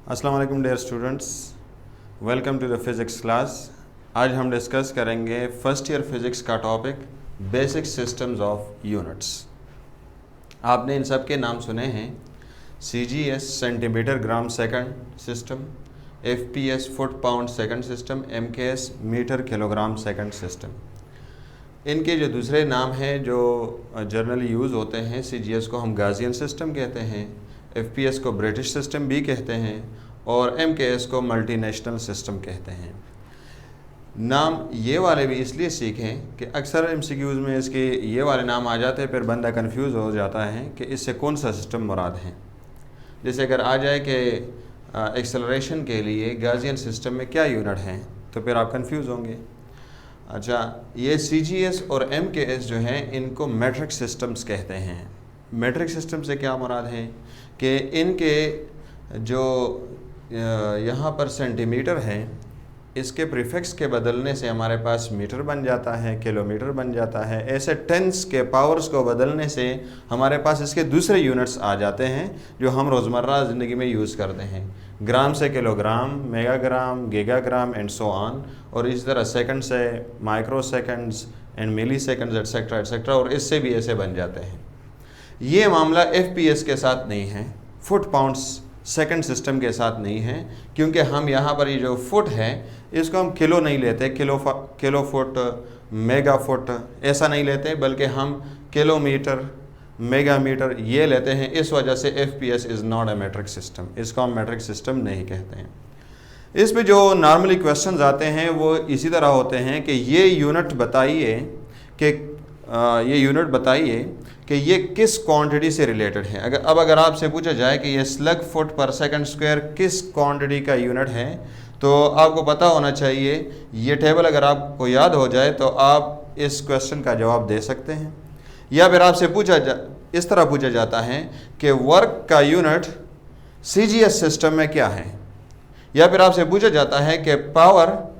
अस्सलाम वालेकुम dear students, welcome to the physics class. आज हम डिस्कस करेंगे फर्स्ट ईयर फिज़िक्स का topic basic systems of units. आपने इन सब के नाम सुने हैं, CGS centimetre gram second system, FPS foot pound second system, MKS metre kilogram second system. इनके जो दूसरे नाम हैं जो जनरली यूज़ होते हैं, CGS को हम गाजियन सिस्टम कहते हैं, FPS को ब्रिटिश सिस्टम भी कहते हैं और MKS को मल्टीनेशनल सिस्टम कहते हैं। नाम ये वाले भी इसलिए सीखें कि अक्सर MCQs में इसके ये वाले नाम आ जाते हैं, फिर बंदा कंफ्यूज हो जाता है कि इससे कौन सा सिस्टम मुराद है। जैसे अगर आ जाए कि एक्सेलरेशन के लिए गाजियन सिस्टम में क्या यूनिट हैं, तो फिर आप कंफ्यूज होंगे। अच्छा, ये CGS और MKS जो हैं इनको मेट्रिक सिस्टम्स कहते हैं। मेट्रिक सिस्टम से क्या मुराद है कि इनके जो यहाँ पर सेंटीमीटर है, इसके प्रीफिक्स के बदलने से हमारे पास मीटर बन जाता है, किलोमीटर बन जाता है। ऐसे टेंस के पावर्स को बदलने से हमारे पास इसके दूसरे यूनिट्स आ जाते हैं जो हम रोज़मर्रा ज़िंदगी में यूज़ करते हैं। ग्राम से kilogram, megagram, gigagram and so on, और इस तरह सेकंड से microseconds and milliseconds etcetera etcetera, और इससे भी ऐसे बन जाते हैं। ये मामला FPS के साथ नहीं है, फुट पाउंड्स सेकंड सिस्टम के साथ नहीं है, क्योंकि हम यहाँ पर ये जो फुट है इसको हम किलो नहीं लेते, किलो फुट, मेगा फुट ऐसा नहीं लेते, बल्कि हम किलोमीटर, मेगा मीटर ये लेते हैं। इस वजह से FPS is not a metric system, इसको हम मेट्रिक सिस्टम नहीं कहते हैं। इस पे जो नॉर्मली क्वेश्चंस आते हैं वो इसी तरह होते हैं कि ये यूनिट बताइए कि ये किस क्वांटिटी से रिलेटेड है। अगर आपसे पूछा जाए कि ये स्लग फुट पर सेकंड स्क्वायर किस क्वांटिटी का यूनिट है, तो आपको पता होना चाहिए। ये टेबल अगर आपको याद हो जाए तो आप इस क्वेश्चन का जवाब दे सकते हैं। या फिर आपसे इस तरह पूछा जाता है कि वर्क का यूनिट CGS सिस्टम में क्या है, या फिर आपसे पूछा जाता है कि पावर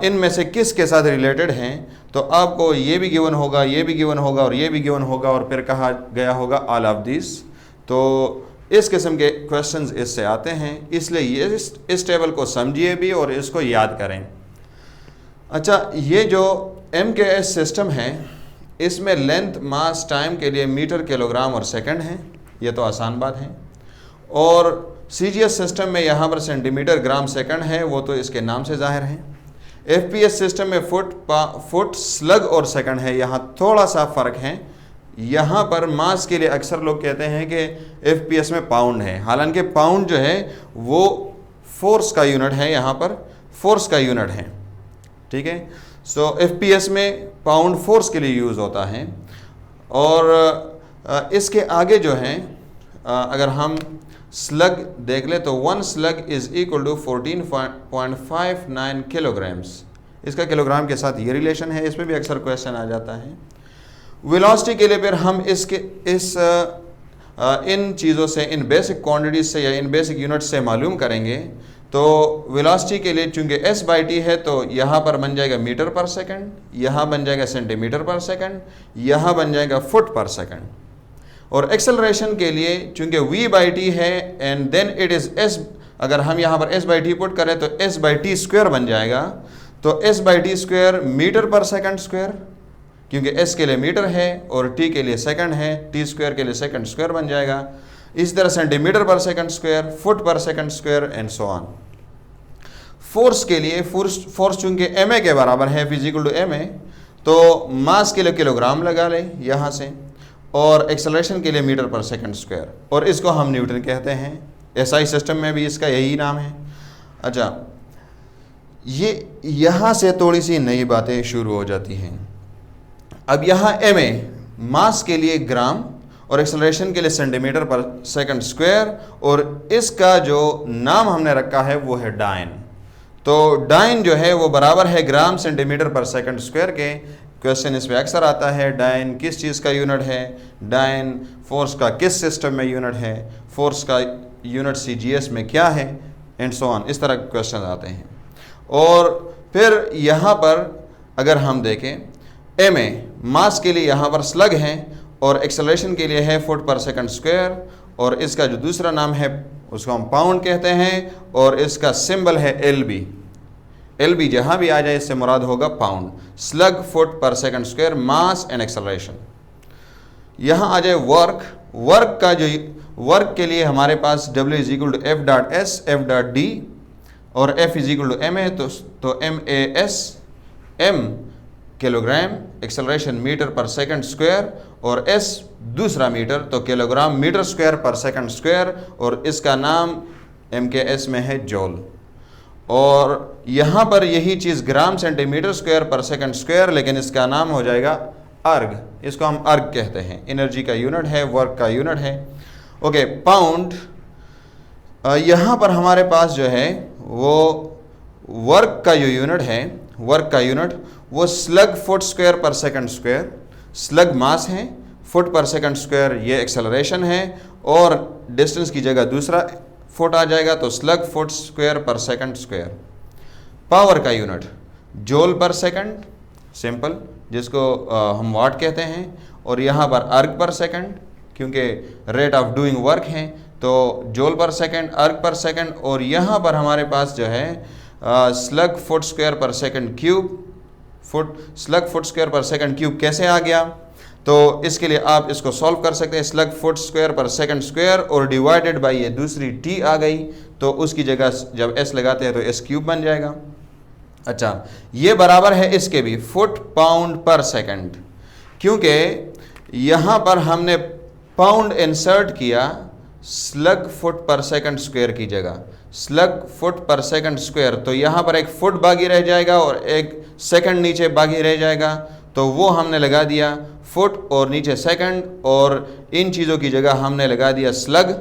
इनमें से किस के साथ रिलेटेड हैं, तो आपको ये भी गिवन होगा, ये भी गिवन होगा और ये भी गिवन होगा, और फिर कहा गया होगा ऑल ऑफ दिस। तो इस किस्म के क्वेश्चंस इससे आते हैं, इसलिए ये इस टेबल को समझिए भी और इसको याद करें। अच्छा, ये जो MKS सिस्टम है इसमें लेंथ, मास, टाइम के लिए मीटर, किलोग्राम और सेकंड है, ये तो आसान बात है। और CGS सिस्टम में यहाँ पर सेंटीमीटर, ग्राम, सेकंड है, वो तो इसके नाम से जाहिर है। FPS सिस्टम में फुट, स्लग और सेकंड है, यहाँ थोड़ा सा फ़र्क है। यहाँ पर मास के लिए अक्सर लोग कहते हैं कि FPS में पाउंड है, हालांकि पाउंड जो है वो फोर्स का यूनिट है, यहाँ पर फोर्स का यूनिट है, ठीक है। सो FPS में पाउंड फोर्स के लिए यूज़ होता है। और इसके आगे जो है अगर हम स्लग देख ले तो 1 slug is equal to 14.59 kilograms. इसका किलोग्राम के साथ ये रिलेशन है, इसमें भी अक्सर क्वेश्चन आ जाता है। वेलोसिटी के लिए फिर हम इन चीज़ों से, इन बेसिक क्वांटिटीज से या इन बेसिक यूनिट से मालूम करेंगे। तो वेलोसिटी के लिए चूँकि S/T है तो यहाँ पर बन जाएगा मीटर पर सेकंड, यहाँ बन जाएगा सेंटीमीटर पर सेकंड, यहाँ बन जाएगा फुट पर सेकंड। और एक्सेलरेशन के लिए चूँकि V/T है and then it is S, अगर हम यहाँ पर S/T पुट करें तो S/T स्क्वायर बन जाएगा। तो S/T स्क्वायर मीटर पर सेकंड स्क्वायर, क्योंकि S के लिए मीटर है और T के लिए सेकंड है, T स्क्वायर के लिए सेकंड स्क्वायर बन जाएगा। इस तरह सेंटीमीटर पर सेकंड स्क्वायर, फुट पर second square and so on. Force के लिए फोर्स चूँकि MA के बराबर है, फिजिकल टू MA, तो मास के लिए किलोग्राम लगा ले यहाँ से, और एक्सेलरेशन के लिए मीटर पर सेकंड स्क्वायर, और इसको हम न्यूटन कहते हैं। SI सिस्टम में भी इसका यही नाम है। अच्छा, ये यहाँ से थोड़ी सी नई बातें शुरू हो जाती हैं। अब यहाँ MA मास के लिए ग्राम और एक्सेलरेशन के लिए सेंटीमीटर पर सेकंड स्क्वायर, और इसका जो नाम हमने रखा है वो है डाइन। तो डाइन जो है वो बराबर है ग्राम सेंटीमीटर पर सेकंड स्क्वायर के। क्वेश्चन इसमें अक्सर आता है, डाइन किस चीज़ का यूनिट है, डाइन फोर्स का किस सिस्टम में यूनिट है, फोर्स का यूनिट CGS में क्या है, एंड सो ऑन। इस तरह के क्वेश्चन आते हैं। और फिर यहाँ पर अगर हम देखें, MA मास के लिए यहाँ पर स्लग है और एक्सेलरेशन के लिए है फुट पर सेकंड स्क्वायर, और इसका जो दूसरा नाम है उसको हम पाउंड कहते हैं, और इसका सिंबल है LB। LB जहां भी आ जाए इससे मुराद होगा पाउंड। स्लग फुट पर second square, mass and acceleration. यहां आ जाए वर्क। वर्क का जो वर्क के लिए हमारे पास W is equal to F.S F.D और F is equal to MA, तो MAS, M kilogram, acceleration metre पर सेकंड स्क्वायर, और S दूसरा मीटर, तो किलोग्राम मीटर स्क्वायर पर सेकंड स्क्वायर, और इसका नाम MKS में है जॉल। और यहाँ पर यही चीज़ ग्राम सेंटीमीटर स्क्वायर पर सेकंड स्क्वायर, लेकिन इसका नाम हो जाएगा अर्ग। इसको हम अर्ग कहते हैं। एनर्जी का यूनिट है, वर्क का यूनिट है। Okay, pound. यहाँ पर हमारे पास जो है वो वर्क का जो यूनिट है, वर्क का यूनिट वो स्लग फुट स्क्वायर पर सेकंड स्क्वायर। स्लग मास है, फुट पर सेकंड स्क्वायर ये एक्सेलरेशन है, और डिस्टेंस की जगह दूसरा फुट आ जाएगा, तो स्लग फुट स्क्वायर पर सेकंड स्क्वायर। पावर का यूनिट जूल पर सेकंड, सिंपल, जिसको हम वाट कहते हैं, और यहाँ पर अर्ग पर सेकंड, क्योंकि रेट ऑफ डूइंग वर्क है, तो जूल पर सेकंड, अर्ग पर सेकंड। और यहाँ पर हमारे पास जो है स्लग फुट स्क्वायर पर second cube. Slug foot square पर सेकंड क्यूब कैसे आ गया, तो इसके लिए आप इसको सॉल्व कर सकते हैं। स्लग फुट स्क्वायर पर सेकंड स्क्वायर और डिवाइडेड बाय ये दूसरी टी आ गई, तो उसकी जगह जब S लगाते हैं तो S क्यूब बन जाएगा। अच्छा, ये बराबर है इसके भी, फुट पाउंड पर सेकंड, क्योंकि यहाँ पर हमने पाउंड इंसर्ट किया स्लग फुट पर सेकंड स्क्वायर की जगह। स्लग फुट पर सेकंड स्क्वायर, तो यहाँ पर एक फुट बाकी रह जाएगा और एक सेकंड नीचे बाकी रह जाएगा, तो वो हमने लगा दिया फुट और नीचे सेकंड, और इन चीज़ों की जगह हमने लगा दिया स्लग,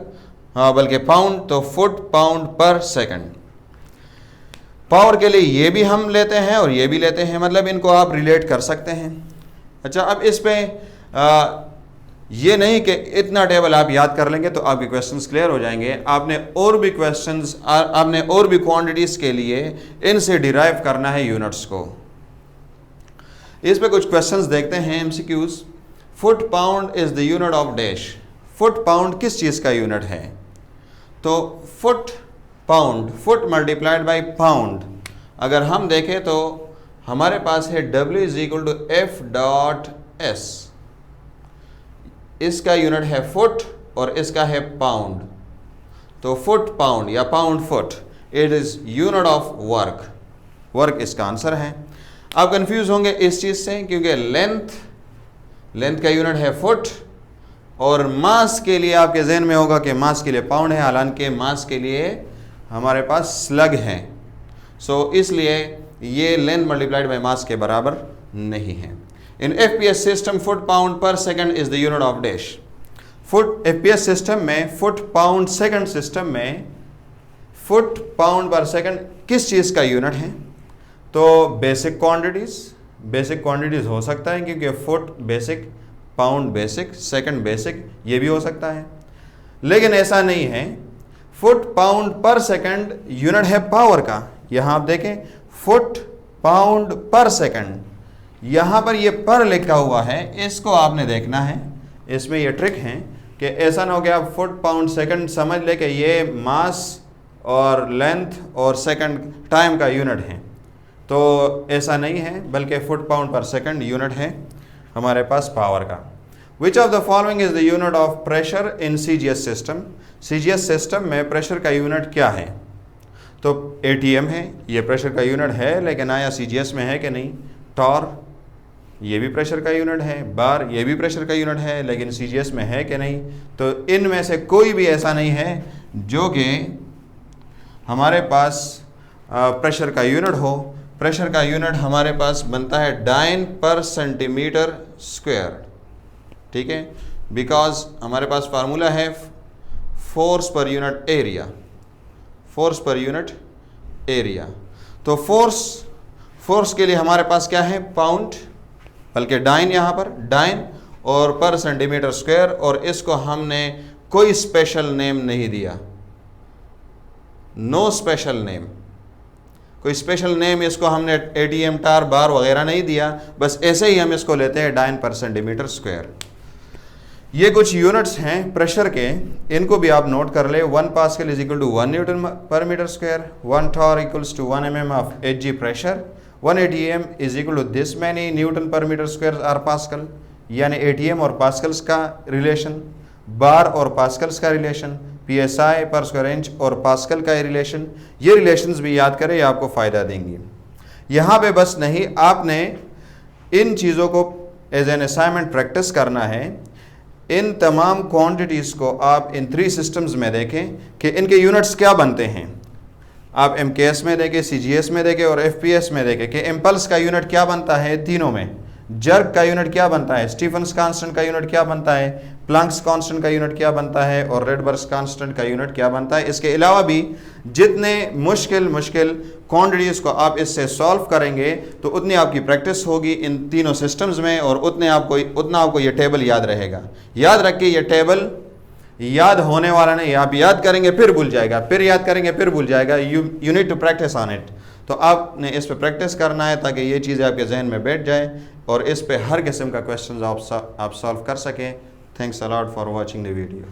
बल्कि पाउंड, तो फुट पाउंड पर सेकंड। पावर के लिए ये भी हम लेते हैं और ये भी लेते हैं, मतलब इनको आप रिलेट कर सकते हैं। अच्छा, अब इस पे ये नहीं कि इतना टेबल आप याद कर लेंगे तो आपके क्वेश्चंस क्लियर हो जाएंगे। आपने और भी क्वेश्चंस, आपने और भी क्वांटिटीज़ के लिए इनसे डिराइव करना है यूनिट्स को। इस पे कुछ क्वेश्चंस देखते हैं, MCQs। Foot pound is the unit of dash. Foot pound किस चीज़ का यूनिट है, तो foot pound, foot multiplied by pound. अगर हम देखें तो हमारे पास है W is equal to F.S। इसका यूनिट है फुट और इसका है पाउंड, तो फुट पाउंड या pound foot, it is unit of work. Work इसका आंसर है। आप कंफ्यूज होंगे इस चीज़ से, क्योंकि लेंथ का यूनिट है फुट, और मास के लिए आपके जहन में होगा कि मास के लिए पाउंड है, हालांकि मास के लिए हमारे पास स्लग है। सो इसलिए ये लेंथ मल्टीप्लाइड बाई मास के बराबर नहीं है। इन FPS सिस्टम फुट पाउंड पर second is the unit of dash. Foot FPS system में, फुट पाउंड सेकंड सिस्टम में फुट पाउंड पर सेकंड किस चीज़ का यूनिट है, तो बेसिक क्वांटिटीज़ हो सकता है, क्योंकि foot basic, pound basic, second basic, ये भी हो सकता है। लेकिन ऐसा नहीं है। फुट पाउंड पर सेकंड यूनिट है पावर का। यहाँ आप देखें, फुट पाउंड पर सेकंड, यहाँ पर ये पर लिखा हुआ है, इसको आपने देखना है। इसमें ये ट्रिक है कि ऐसा ना हो कि आप फुट पाउंड सेकंड समझ ले कि ये मास और लेंथ और सेकंड टाइम का यूनिट है, तो ऐसा नहीं है, बल्कि फुट पाउंड पर सेकंड यूनिट है हमारे पास पावर का। Which of the following is the unit of pressure in CGS system. CGS system में प्रेशर का यूनिट क्या है, तो ATM है, ये प्रेशर का यूनिट है, लेकिन आया CGS में है कि नहीं। टॉर, ये भी प्रेशर का यूनिट है। बार, ये भी प्रेशर का यूनिट है, लेकिन CGS में है कि नहीं। तो इनमें से कोई भी ऐसा नहीं है जो कि हमारे पास प्रेशर का यूनिट हो। प्रेशर का यूनिट हमारे पास बनता है डाइन पर सेंटीमीटर स्क्वायर, ठीक है, बिकॉज हमारे पास फार्मूला है force per unit area, force per unit area. तो फोर्स के लिए हमारे पास क्या है, पाउंड, बल्कि डाइन, यहाँ पर डाइन और पर सेंटीमीटर स्क्वायर, और इसको हमने कोई स्पेशल नेम नहीं दिया, नो स्पेशल नेम, कोई स्पेशल नेम इसको हमने ATM, टार, बार वगैरह नहीं दिया, बस ऐसे ही हम इसको लेते हैं डाइन पर सेंटीमीटर स्क्वायर। ये कुछ यूनिट्स हैं प्रेशर के, इनको भी आप नोट कर ले। 1 pascal is equal to 1 newton per metre square, 1 torr equals to 1 mm of Hg pressure, 1 atm is equal to this many newton per metre square are pascal, यानी एटीएम और pascals का relation, bar और pascals का relation, psi per square inch और pascal का relation. ये relations भी याद करें, ये आपको फ़ायदा देंगी। यहाँ पे बस नहीं, आपने इन चीज़ों को एज एन असाइनमेंट प्रैक्टिस करना है। इन तमाम क्वांटिटीज़ को आप इन 3 सिस्टम्स में देखें कि इनके यूनिट्स क्या बनते हैं। आप MKS में देखें, CGS में देखें और FPS में देखें कि इम्पल्स का यूनिट क्या बनता है तीनों में, जर्क का यूनिट क्या बनता है, स्टीफन्स कांस्टेंट का यूनिट क्या बनता है, प्लैंक्स कांस्टेंट का यूनिट क्या बनता है और रेडबर्ग्स कांस्टेंट का यूनिट क्या बनता है। इसके अलावा भी जितने मुश्किल क्वांटिटीज़ को आप इससे सॉल्व करेंगे तो उतनी आपकी प्रैक्टिस होगी इन तीनों सिस्टम्स में और उतना आपको ये टेबल याद रहेगा। याद रखिए, ये टेबल याद होने वाला नहीं, आप याद करेंगे फिर भूल जाएगा, फिर याद करेंगे फिर भूल जाएगा। You need to practice on it. तो आपने इस पे प्रैक्टिस करना है ताकि ये चीज़ें आपके जहन में बैठ जाए और इस पे हर किस्म का क्वेश्चन आप सॉल्व कर सकें। Thanks a lot for watching the video.